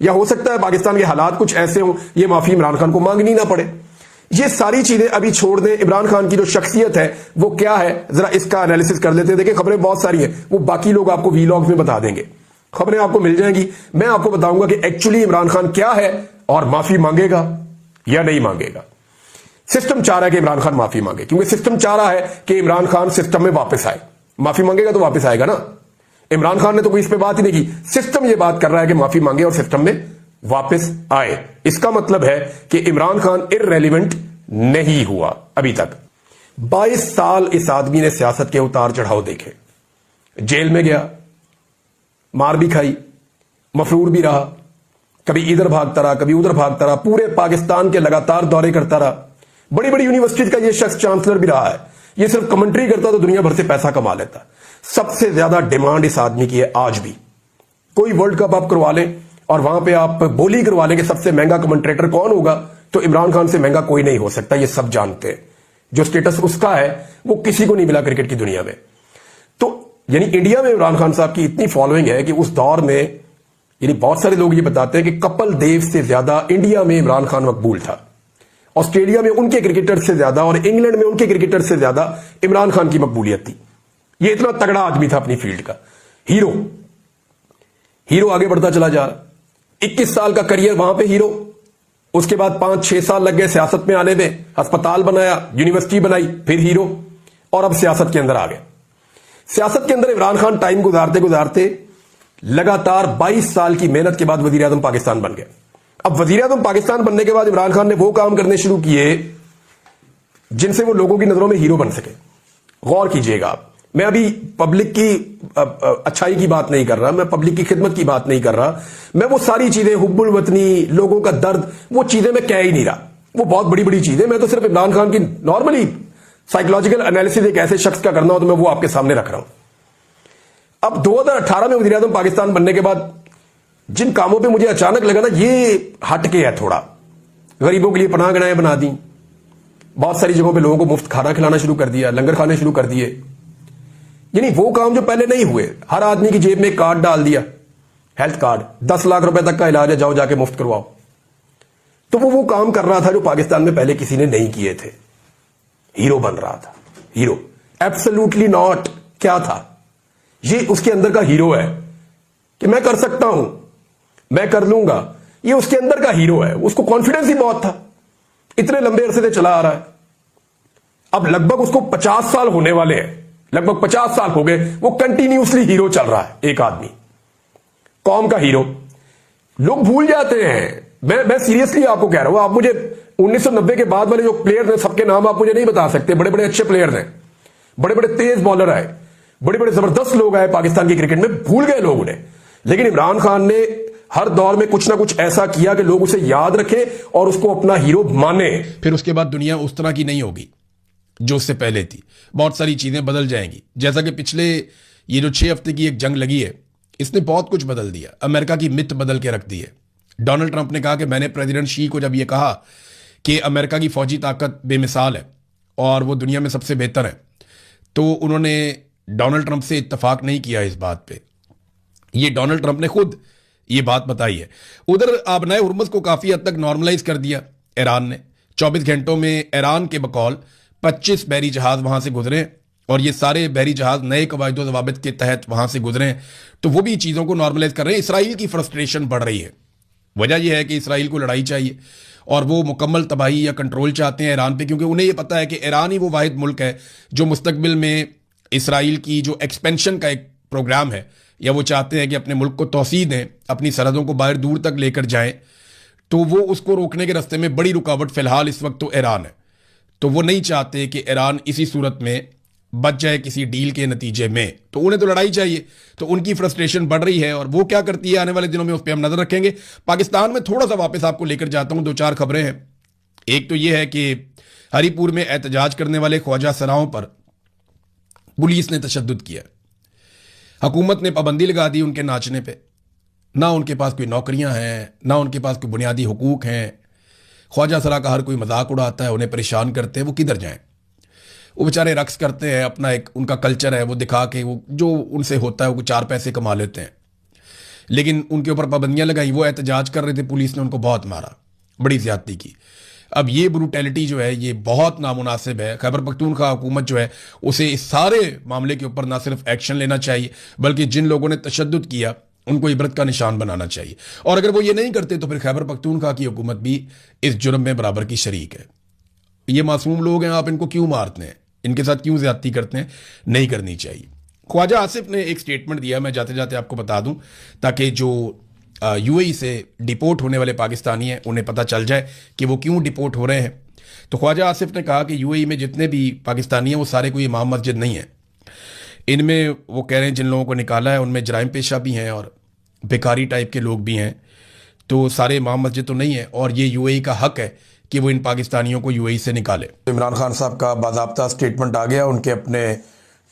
یا ہو سکتا ہے پاکستان کے حالات کچھ ایسے ہوں یہ معافی عمران خان کو مانگنی نہ پڑے. یہ ساری چیزیں ابھی چھوڑ دیں. عمران خان کی جو شخصیت ہے وہ کیا ہے ذرا اس کا انالیسس کر لیتے ہیں. دیکھیں خبریں بہت ساری ہیں, وہ باقی لوگ آپ کو وی لاگز میں بتا دیں گے, خبریں آپ کو مل جائیں گی. میں آپ کو بتاؤں گا کہ ایکچولی عمران خان کیا ہے اور معافی مانگے گا یا نہیں مانگے گا. سسٹم چاہ رہا ہے کہ عمران خان معافی مانگے, کیونکہ سسٹم چاہ رہا ہے کہ عمران خان سسٹم میں واپس آئے. معافی مانگے گا تو واپس آئے گا نا. عمران خان نے تو کوئی اس پہ بات ہی نہیں کی, سسٹم یہ بات کر رہا ہے کہ معافی مانگے اور سسٹم میں واپس آئے. اس کا مطلب ہے کہ عمران خان ارریلیونٹ نہیں ہوا ابھی تک. 22 سال اس آدمی نے سیاست کے اتار چڑھاؤ دیکھے. جیل میں گیا, مار بھی کھائی, مفرور بھی رہا, کبھی ادھر بھاگتا رہا کبھی ادھر بھاگتا رہا, پورے پاکستان کے لگاتار دورے کرتا رہا. بڑی بڑی یونیورسٹیز کا یہ شخص چانسلر بھی رہا ہے. یہ صرف کمنٹری کرتا تو دنیا بھر سے پیسہ کما لیتا. سب سے زیادہ ڈیمانڈ اس آدمی کی ہے آج بھی. کوئی ورلڈ کپ آپ کروا لیں اور وہاں پہ آپ بولی کروا لیں کہ سب سے مہنگا کمنٹریٹر کون ہوگا, تو عمران خان سے مہنگا کوئی نہیں ہو سکتا. یہ سب جانتے ہیں. جو سٹیٹس اس کا ہے وہ کسی کو نہیں ملا کرکٹ کی دنیا میں. تو یعنی انڈیا میں عمران خان صاحب کی اتنی فالوئنگ ہے کہ اس دور میں یعنی بہت سارے لوگ یہ بتاتے ہیں کہ کپل دیو سے زیادہ انڈیا میں عمران خان مقبول تھا. آسٹریلیا میں ان کے کرکٹر سے زیادہ اور انگلینڈ میں ان کے کرکٹر سے زیادہ عمران خان کی مقبولیت تھی. یہ اتنا تگڑا آدمی تھا اپنی فیلڈ کا. ہیرو آگے بڑھتا چلا جا رہا. 21 سال کا کریئر وہاں پہ ہیرو. اس کے بعد 5-6 سال لگ گئے سیاست میں آنے میں, ہسپتال بنایا, یونیورسٹی بنائی, پھر ہیرو, اور اب سیاست کے اندر آ گئے. سیاست کے اندر عمران خان ٹائم گزارتے گزارتے لگاتار 22 سال کی محنت کے بعد وزیر اعظم پاکستان بن گئے. اب وزیر اعظم پاکستان بننے کے بعد عمران خان نے وہ کام کرنے شروع کیے جن سے وہ لوگوں کی نظروں میں ہیرو بن سکے. غور کیجئے گا آپ, میں ابھی پبلک کی اچھائی کی بات نہیں کر رہا, میں پبلک کی خدمت کی بات نہیں کر رہا, میں وہ ساری چیزیں حب الوطنی, لوگوں کا درد, وہ چیزیں میں کہہ ہی نہیں رہا. وہ بہت بڑی بڑی چیزیں, میں تو صرف عمران خان کی نارملی سائیکولوجیکل انالیسس ایک ایسے شخص کا کرنا ہو تو میں وہ آپ کے سامنے رکھ رہا ہوں. اب 2018 میں وزیر اعظم پاکستان بننے کے بعد جن کاموں پہ مجھے اچانک لگا نا یہ ہٹ کے ہے تھوڑا, غریبوں کے لیے پناہ گاہیں بنا دی, بہت ساری جگہوں پہ لوگوں کو مفت کھانا کھلانا شروع کر دیا, لنگر کھانے شروع کر دیے. یعنی وہ کام جو پہلے نہیں ہوئے. ہر آدمی کی جیب میں ایک کارڈ ڈال دیا, ہیلتھ کارڈ, 10 لاکھ روپے تک کا علاج ہے, جاؤ جا کے مفت کرواؤ. تو وہ کام کر رہا تھا جو پاکستان میں پہلے کسی نے نہیں کیے تھے. ہیرو بن رہا تھا. Hero absolutely not. کیا تھا یہ؟ اس کے اندر کا ہیرو ہے کہ میں کر سکتا ہوں, میں کر لوں گا. یہ اس کے اندر کا ہیرو ہے. اس کو کانفیڈنس ہی بہت تھا, اتنے لمبے عرصے سے چلا آ رہا ہے. اب لگ بھگ اس کو 50 سال ہونے والے ہیں, لگ بھگ 50 سال ہو گئے, وہ کنٹینیوسلی ہیرو چل رہا ہے. ایک آدمی قوم کا ہیرو. لوگ بھول جاتے ہیں, میں سیریسلی آپ کو کہہ رہا ہوں. آپ مجھے 1990 کے بعد والے جو پلیئر ہیں سب کے نام آپ مجھے نہیں بتا سکتے. بڑے بڑے اچھے پلیئر ہیں, بڑے بڑے تیز بالر آئے, بڑے بڑے زبردست لوگ آئے پاکستان کی کرکٹ میں, بھول گئے لوگ انہیں. لیکن عمران خان نے ہر دور میں کچھ نہ کچھ ایسا کیا کہ لوگ اسے یاد رکھیں اور اس کو اپنا ہیرو مانے. پھر اس کے بعد دنیا اس طرح کی نہیں ہوگی جو اس سے پہلے تھی. بہت ساری چیزیں بدل جائیں گی. جیسا کہ پچھلے یہ جو 6 ہفتے کی ایک جنگ لگی ہے اس نے بہت کچھ بدل دیا. امریکہ کی مت بدل کے رکھ دی ہے. ڈونلڈ ٹرمپ نے کہا کہ میں نے پریزیڈنٹ شی کو جب یہ کہا کہ امریکہ کی فوجی طاقت بے مثال ہے اور وہ دنیا میں سب سے بہتر ہے, تو انہوں نے ڈونلڈ ٹرمپ سے اتفاق نہیں کیا اس بات پہ. یہ ڈونلڈ ٹرمپ نے خود یہ بات بتائی ہے. ادھر آبنائے ہرمز کو کافی حد تک نارملائز کر دیا ایران نے. 24 گھنٹوں میں ایران کے بقول 25 بحری جہاز وہاں سے گزرے اور یہ سارے بحری جہاز نئے قواعد و ضوابط کے تحت وہاں سے گزرے, تو وہ بھی چیزوں کو نارملائز کر رہے ہیں. اسرائیل کی فرسٹریشن بڑھ رہی ہے. وجہ یہ ہے کہ اسرائیل کو لڑائی چاہیے اور وہ مکمل تباہی یا کنٹرول چاہتے ہیں ایران پہ, کیونکہ انہیں یہ پتہ ہے کہ ایران ہی وہ واحد ملک ہے جو مستقبل میں اسرائیل کی جو ایکسپینشن کا ایک پروگرام ہے, یا وہ چاہتے ہیں کہ اپنے ملک کو توسیع دیں, اپنی سرحدوں کو باہر دور تک لے کر جائیں, تو وہ اس کو روکنے کے راستے میں بڑی رکاوٹ فی الحال اس وقت تو ایران ہے. تو وہ نہیں چاہتے کہ ایران اسی صورت میں بچ جائے کسی ڈیل کے نتیجے میں, تو انہیں تو لڑائی چاہیے. تو ان کی فرسٹریشن بڑھ رہی ہے اور وہ کیا کرتی ہے آنے والے دنوں میں اس پہ ہم نظر رکھیں گے. پاکستان میں تھوڑا سا واپس آپ کو لے کر جاتا ہوں. 2-4 خبریں ہیں. ایک تو یہ ہے کہ ہری پور میں احتجاج کرنے والے خواجہ سراؤں پر پولیس نے تشدد کیا. حکومت نے پابندی لگا دی ان کے ناچنے پہ. نہ ان کے پاس کوئی نوکریاں ہیں, نہ ان کے پاس کوئی بنیادی حقوق ہیں. خواجہ سرا کا ہر کوئی مذاق اڑاتا ہے, انہیں پریشان کرتے ہیں. وہ کدھر جائیں؟ وہ بیچارے رقص کرتے ہیں, اپنا ایک ان کا کلچر ہے وہ دکھا کے, وہ جو ان سے ہوتا ہے وہ 4 پیسے کما لیتے ہیں. لیکن ان کے اوپر پابندیاں لگائی, وہ احتجاج کر رہے تھے, پولیس نے ان کو بہت مارا, بڑی زیادتی کی. اب یہ بروٹیلٹی جو ہے یہ بہت نامناسب ہے. خیبر پختونخوا حکومت جو ہے اسے اس سارے معاملے کے اوپر نہ صرف ایکشن لینا چاہیے بلکہ جن لوگوں نے تشدد کیا ان کو عبرت کا نشان بنانا چاہیے. اور اگر وہ یہ نہیں کرتے تو پھر خیبر پختونخوا کی حکومت بھی اس جرم میں برابر کی شریک ہے. یہ معصوم لوگ ہیں, آپ ان کو کیوں مارتے ہیں, ان کے ساتھ کیوں زیادتی کرتے ہیں؟ نہیں کرنی چاہیے. خواجہ آصف نے ایک سٹیٹمنٹ دیا, میں جاتے جاتے آپ کو بتا دوں تاکہ جو یو اے ای سے ڈیپورٹ ہونے والے پاکستانی ہیں انہیں پتہ چل جائے کہ وہ کیوں ڈیپورٹ ہو رہے ہیں. تو خواجہ آصف نے کہا کہ یو اے ای میں جتنے بھی پاکستانی ہیں وہ سارے کوئی امام مسجد نہیں ہیں. ان میں وہ کہہ رہے ہیں جن لوگوں کو نکالا ہے ان میں جرائم پیشہ بھی ہیں اور بیکاری ٹائپ کے لوگ بھی ہیں, تو سارے امام مسجد تو نہیں ہیں, اور یہ یو اے ای کا حق ہے کہ وہ ان پاکستانیوں کو یو اے ای سے نکالے. عمران خان صاحب کا باضابطہ سٹیٹمنٹ آ گیا ان کے اپنے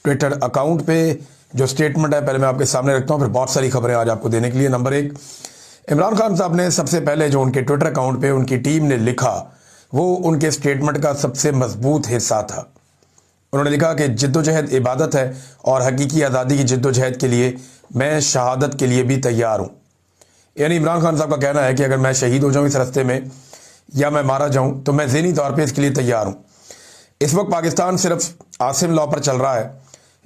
ٹویٹر اکاؤنٹ پہ. جو سٹیٹمنٹ ہے پہلے میں آپ کے سامنے رکھتا ہوں, پھر بہت ساری خبریں آج آپ کو دینے کے لیے. نمبر 1, عمران خان صاحب نے سب سے پہلے جو ان کے ٹویٹر اکاؤنٹ پہ ان کی ٹیم نے لکھا وہ ان کے سٹیٹمنٹ کا سب سے مضبوط حصہ تھا. انہوں نے لکھا کہ جد و جہد عبادت ہے اور حقیقی آزادی کی جد و جہد کے لیے میں شہادت کے لیے بھی تیار ہوں. یعنی عمران خان صاحب کا کہنا ہے کہ اگر میں شہید ہو جاؤں اس راستے میں یا میں مارا جاؤں تو میں ذہنی طور پہ اس کے لیے تیار ہوں. اس وقت پاکستان صرف عاصم لاء پر چل رہا ہے,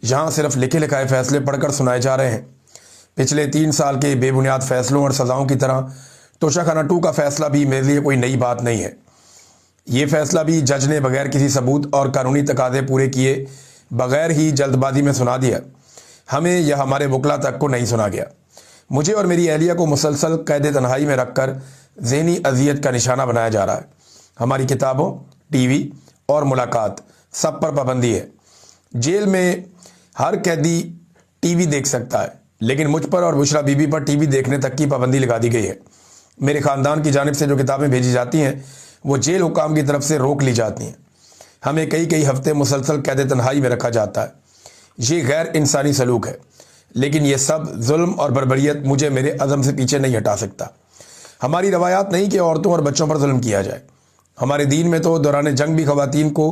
جہاں صرف لکھے لکھائے فیصلے پڑھ کر سنائے جا رہے ہیں. پچھلے 3 سال کے بے بنیاد فیصلوں اور سزاؤں کی طرح توشہ خانہ 2 کا فیصلہ بھی میرے لیے کوئی نئی بات نہیں ہے. یہ فیصلہ بھی جج نے بغیر کسی ثبوت اور قانونی تقاضے پورے کیے بغیر ہی جلد بازی میں سنا دیا. ہمیں یا ہمارے وکلا تک کو نہیں سنا گیا. مجھے اور میری اہلیہ کو مسلسل قید تنہائی میں رکھ کر ذہنی اذیت کا نشانہ بنایا جا رہا ہے. ہماری کتابوں, ٹی وی اور ملاقات سب پر پابندی ہے. جیل میں ہر قیدی ٹی وی دیکھ سکتا ہے لیکن مجھ پر اور بشرا بی بی پر ٹی وی دیکھنے تک کی پابندی لگا دی گئی ہے. میرے خاندان کی جانب سے جو کتابیں بھیجی جاتی ہیں وہ جیل حکام کی طرف سے روک لی جاتی ہیں. ہمیں کئی ہفتے مسلسل قید تنہائی میں رکھا جاتا ہے. یہ غیر انسانی سلوک ہے, لیکن یہ سب ظلم اور بربریت مجھے میرے عزم سے پیچھے نہیں ہٹا سکتا. ہماری روایات نہیں کہ عورتوں اور بچوں پر ظلم کیا جائے. ہمارے دین میں تو دوران جنگ بھی خواتین کو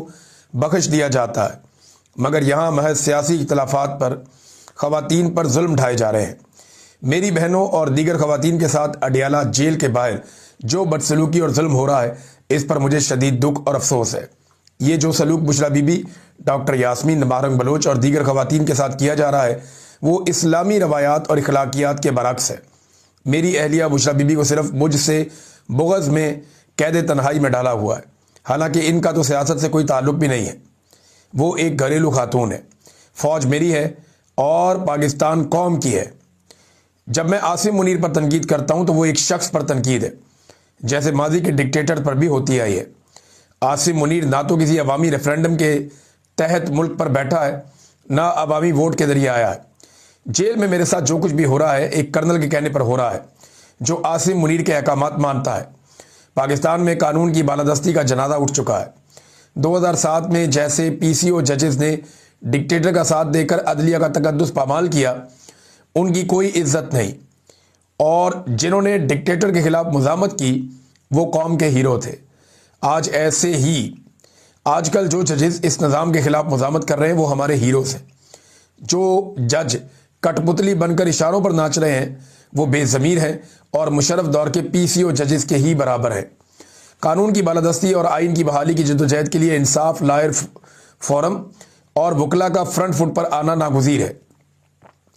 بخش دیا جاتا ہے, مگر یہاں محض سیاسی اختلافات پر خواتین پر ظلم ڈھائے جا رہے ہیں. میری بہنوں اور دیگر خواتین کے ساتھ اڈیالہ جیل کے باہر جو بدسلوکی اور ظلم ہو رہا ہے اس پر مجھے شدید دکھ اور افسوس ہے. یہ جو سلوک بشرا بی بی, ڈاکٹر یاسمین نبارنگ بلوچ اور دیگر خواتین کے ساتھ کیا جا رہا ہے وہ اسلامی روایات اور اخلاقیات کے برعکس ہے. میری اہلیہ بشرا بی بی کو صرف مجھ سے بغض میں قید تنہائی میں ڈالا ہوا ہے, حالانکہ ان کا تو سیاست سے کوئی تعلق بھی نہیں ہے. وہ ایک گھریلو خاتون ہے. فوج میری ہے اور پاکستان قوم کی ہے. جب میں عاصم منیر پر تنقید کرتا ہوں تو وہ ایک شخص پر تنقید ہے, جیسے ماضی کے ڈکٹیٹر پر بھی ہوتی آئی ہے. عاصم منیر نہ تو کسی عوامی ریفرینڈم کے تحت ملک پر بیٹھا ہے نہ عوامی ووٹ کے ذریعے آیا ہے. جیل میں میرے ساتھ جو کچھ بھی ہو رہا ہے ایک کرنل کے کہنے پر ہو رہا ہے جو عاصم منیر کے احکامات مانتا ہے. پاکستان میں قانون کی بالادستی کا جنازہ اٹھ چکا ہے. 2007 میں جیسے پی سی او ججز نے ڈکٹیٹر کا ساتھ دے کر عدلیہ کا تقدس پامال کیا, ان کی کوئی عزت نہیں, اور جنہوں نے ڈکٹیٹر کے خلاف مزاحمت کی وہ قوم کے ہیرو تھے. آج ایسے ہی آج کل جو ججز اس نظام کے خلاف مزاحمت کر رہے ہیں وہ ہمارے ہیروز ہیں. جو جج کٹ پتلی بن کر اشاروں پر ناچ رہے ہیں وہ بے ضمیر ہیں اور مشرف دور کے پی سی او ججز کے ہی برابر ہیں. قانون کی بالادستی اور آئین کی بحالی کی جدوجہد کے لیے انصاف لائر فورم اور وکلا کا فرنٹ فٹ پر آنا ناگزیر ہے.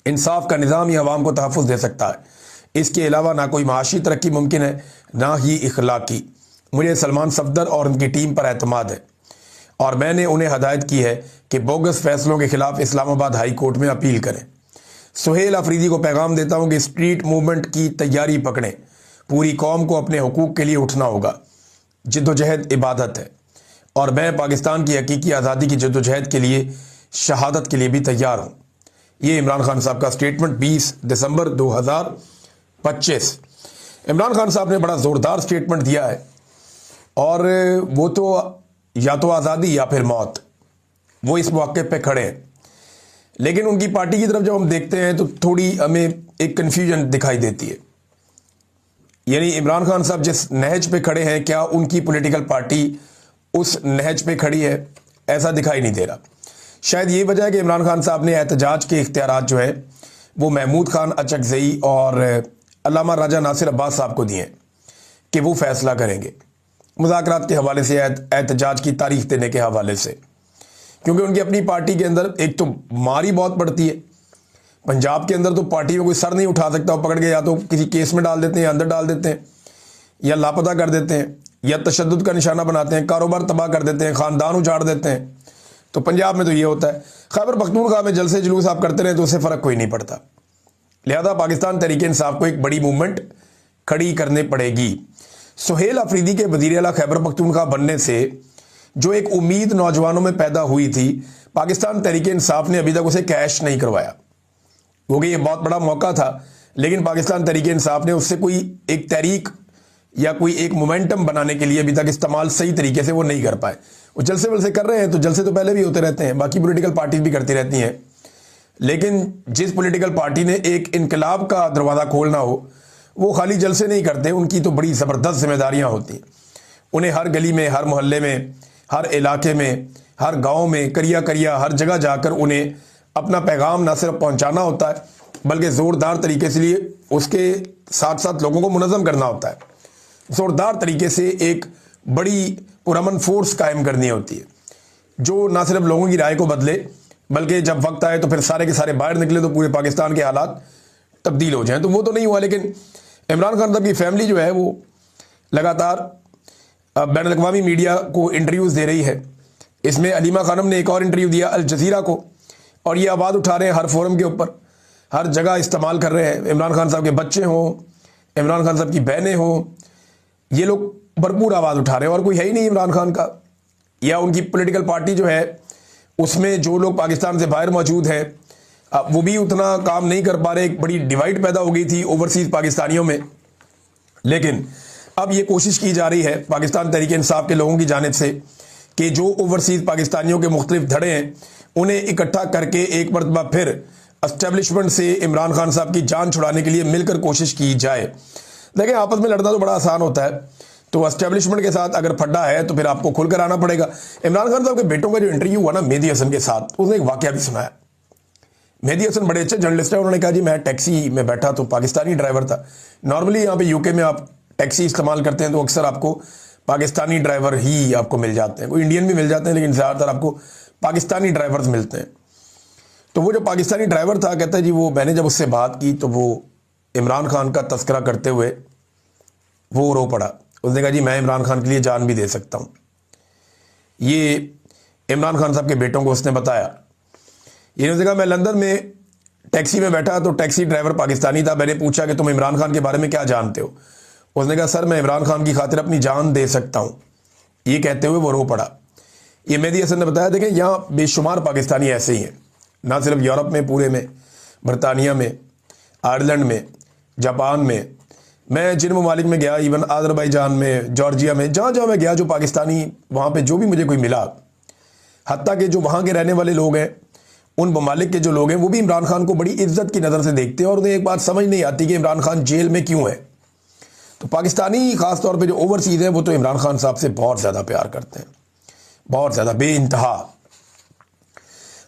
انصاف کا نظام ہی عوام کو تحفظ دے سکتا ہے. اس کے علاوہ نہ کوئی معاشی ترقی ممکن ہے نہ ہی اخلاقی. مجھے سلمان صفدر اور ان کی ٹیم پر اعتماد ہے اور میں نے انہیں ہدایت کی ہے کہ بوگس فیصلوں کے خلاف اسلام آباد ہائی کورٹ میں اپیل کریں. سہیل افریدی کو پیغام دیتا ہوں کہ اسٹریٹ موومنٹ کی تیاری پکڑیں. پوری قوم کو اپنے حقوق کے لیے اٹھنا ہوگا. جدوجہد عبادت ہے اور میں پاکستان کی حقیقی آزادی کی جدوجہد کے لیے شہادت کے لیے بھی تیار ہوں. یہ عمران خان صاحب کا سٹیٹمنٹ 20 دسمبر 2025. عمران خان صاحب نے بڑا زوردار سٹیٹمنٹ دیا ہے اور وہ تو یا تو آزادی یا پھر موت, وہ اس موقع پہ کھڑے ہیں. لیکن ان کی پارٹی کی طرف جب ہم دیکھتے ہیں تو تھوڑی ہمیں ایک کنفیوژن دکھائی دیتی ہے. یعنی عمران خان صاحب جس نہج پہ کھڑے ہیں کیا ان کی پولیٹیکل پارٹی اس نہج پہ کھڑی ہے؟ ایسا دکھائی نہیں دے رہا. شاید یہ وجہ ہے کہ عمران خان صاحب نے احتجاج کے اختیارات جو ہے وہ محمود خان اچکزئی اور علامہ راجہ ناصر عباس صاحب کو دیے کہ وہ فیصلہ کریں گے مذاکرات کے حوالے سے، احتجاج کی تاریخ دینے کے حوالے سے، کیونکہ ان کی اپنی پارٹی کے اندر ایک تو مار ہی بہت پڑتی ہے۔ پنجاب کے اندر تو پارٹی میں کوئی سر نہیں اٹھا سکتا، وہ پکڑ کے یا تو کسی کیس میں ڈال دیتے ہیں یا اندر ڈال دیتے ہیں یا لاپتہ کر دیتے ہیں یا تشدد کا نشانہ بناتے ہیں، کاروبار تباہ کر دیتے ہیں، خاندان اجاڑ دیتے ہیں۔ تو پنجاب میں تو یہ ہوتا ہے۔ خیبر پختونخوا میں جلسے جلوس آپ کرتے رہے تو اس سے فرق کوئی نہیں پڑتا۔ لہذا پاکستان تحریک انصاف کو ایک بڑی موومنٹ کھڑی کرنے پڑے گی۔ سہیل آفریدی کے وزیر اعلیٰ خیبر پختونخوا بننے سے جو ایک امید نوجوانوں میں پیدا ہوئی تھی، پاکستان تحریک انصاف نے ابھی تک اسے کیش نہیں کروایا، کیونکہ یہ بہت بڑا موقع تھا، لیکن پاکستان تحریک انصاف نے اس سے کوئی ایک تحریک یا کوئی ایک مومنٹم بنانے کے لیے ابھی تک استعمال صحیح طریقے سے وہ نہیں کر پائے۔ وہ جلسے ولسے کر رہے ہیں تو جلسے تو پہلے بھی ہوتے رہتے ہیں، باقی پولیٹیکل پارٹیز بھی کرتی رہتی ہیں، لیکن جس پولیٹیکل پارٹی نے ایک انقلاب کا دروازہ کھولنا ہو وہ خالی جلسے نہیں کرتے، ان کی تو بڑی زبردست ذمہ داریاں ہوتی ہیں۔ انہیں ہر گلی میں، ہر محلے میں، ہر علاقے میں، ہر گاؤں میں، کریا ہر جگہ جا کر انہیں اپنا پیغام نہ صرف پہنچانا ہوتا ہے بلکہ زوردار طریقے سے لیے اس کے ساتھ ساتھ لوگوں کو منظم کرنا ہوتا ہے، زوردار طریقے سے ایک بڑی پرامن فورس قائم کرنی ہوتی ہے جو نہ صرف لوگوں کی رائے کو بدلے بلکہ جب وقت آئے تو پھر سارے کے سارے باہر نکلے تو پورے پاکستان کے حالات تبدیل ہو جائیں۔ تو وہ تو نہیں ہوا، لیکن عمران خان صاحب کی فیملی جو ہے وہ لگاتار بین الاقوامی میڈیا کو انٹرویوز دے رہی ہے۔ اس میں علیمہ خانم نے ایک اور انٹرویو دیا الجزیرہ کو، اور یہ آواز اٹھا رہے ہیں ہر فورم کے اوپر، ہر جگہ استعمال کر رہے ہیں۔ عمران خان صاحب کے بچے ہوں، عمران خان صاحب کی بہنیں ہوں، یہ لوگ بھرپور آواز اٹھا رہے ہیں، اور کوئی ہے ہی نہیں عمران خان کا یا ان کی پولیٹیکل پارٹی جو ہے اس میں جو لوگ پاکستان سے باہر موجود ہیں وہ بھی اتنا کام نہیں کر پا رہے۔ ایک بڑی ڈیوائڈ پیدا ہو گئی تھی اوورسیز پاکستانیوں میں، لیکن اب یہ کوشش کی جا رہی ہے پاکستان تحریک انصاف کے لوگوں کی جانب سے کہ جو اوورسیز پاکستانیوں کے مختلف دھڑے ہیں انہیں اکٹھا کر کے ایک مرتبہ پھر اسٹیبلشمنٹ سے عمران خان صاحب کی جان چھڑانے کے لیے مل کر کوشش کی جائے۔ دیکھیں آپس میں لڑنا تو بڑا آسان ہوتا ہے، تو اسٹیبلشمنٹ کے ساتھ اگر پھڈا ہے تو پھر آپ کو کھل کر آنا پڑے گا۔ عمران خان صاحب کے بیٹوں کا جو انٹرویو ہوا نا مہدی حسن کے ساتھ، اس نے ایک واقعہ بھی سنایا۔ مہدی حسن بڑے اچھے جرنلسٹ ہیں، انہوں نے کہا جی میں ٹیکسی میں بیٹھا تو پاکستانی ڈرائیور تھا۔ نارملی یہاں پہ UK میں آپ ٹیکسی استعمال کرتے ہیں تو اکثر آپ کو پاکستانی ڈرائیور ہی آپ کو مل جاتے ہیں، کوئی انڈین بھی مل جاتے ہیں لیکن زیادہ تر آپ کو پاکستانی ڈرائیورز ملتے ہیں۔ تو وہ جو پاکستانی ڈرائیور تھا کہتا ہے جی وہ میں نے جب اس سے بات کی تو وہ عمران خان کا تذکرہ کرتے ہوئے وہ رو پڑا۔ اس نے کہا جی میں عمران خان کے لیے جان بھی دے سکتا ہوں۔ یہ عمران خان صاحب کے بیٹوں کو اس نے بتایا۔ یہ نے کہا میں لندن میں ٹیکسی میں بیٹھا تو ٹیکسی ڈرائیور پاکستانی تھا، میں نے پوچھا کہ تم عمران خان کے بارے میں کیا جانتے ہو؟ اس نے کہا سر میں عمران خان کی خاطر اپنی جان دے سکتا ہوں۔ یہ کہتے ہوئے وہ رو پڑا۔ یہ مہدی حسن نے بتایا دیکھیں یہاں بے شمار پاکستانی ایسے ہی ہیں، نہ صرف یورپ میں، پورے میں، برطانیہ میں، آئرلینڈ میں، جاپان میں جن ممالک میں گیا، ایون آذربائیجان میں، جارجیا میں، جہاں جہاں میں گیا جو پاکستانی وہاں پہ جو بھی مجھے کوئی ملا، حتیٰ کہ جو وہاں کے رہنے والے لوگ ہیں ان ممالک کے جو لوگ ہیں وہ بھی عمران خان کو بڑی عزت کی نظر سے دیکھتے ہیں، اور انہیں ایک بات سمجھ نہیں آتی کہ عمران خان جیل میں کیوں ہے۔ تو پاکستانی خاص طور پہ جو اوورسیز ہیں وہ تو عمران خان صاحب سے بہت زیادہ پیار کرتے ہیں، بہت زیادہ، بے انتہا۔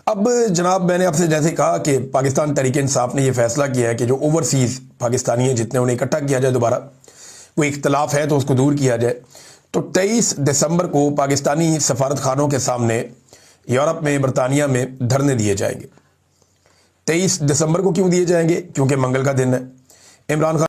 اب جناب میں نے آپ سے جیسے کہا کہ پاکستان تحریک انصاف نے یہ فیصلہ کیا ہے کہ جو اوورسیز پاکستانی ہیں جتنے انہیں اکٹھا کیا جائے، دوبارہ کوئی اختلاف ہے تو اس کو دور کیا جائے۔ تو 23 دسمبر کو پاکستانی سفارت خانوں کے سامنے یورپ میں، برطانیہ میں دھرنے دیے جائیں گے۔ 23 دسمبر کو کیوں دیے جائیں گے؟ کیونکہ منگل کا دن ہے۔ عمران خان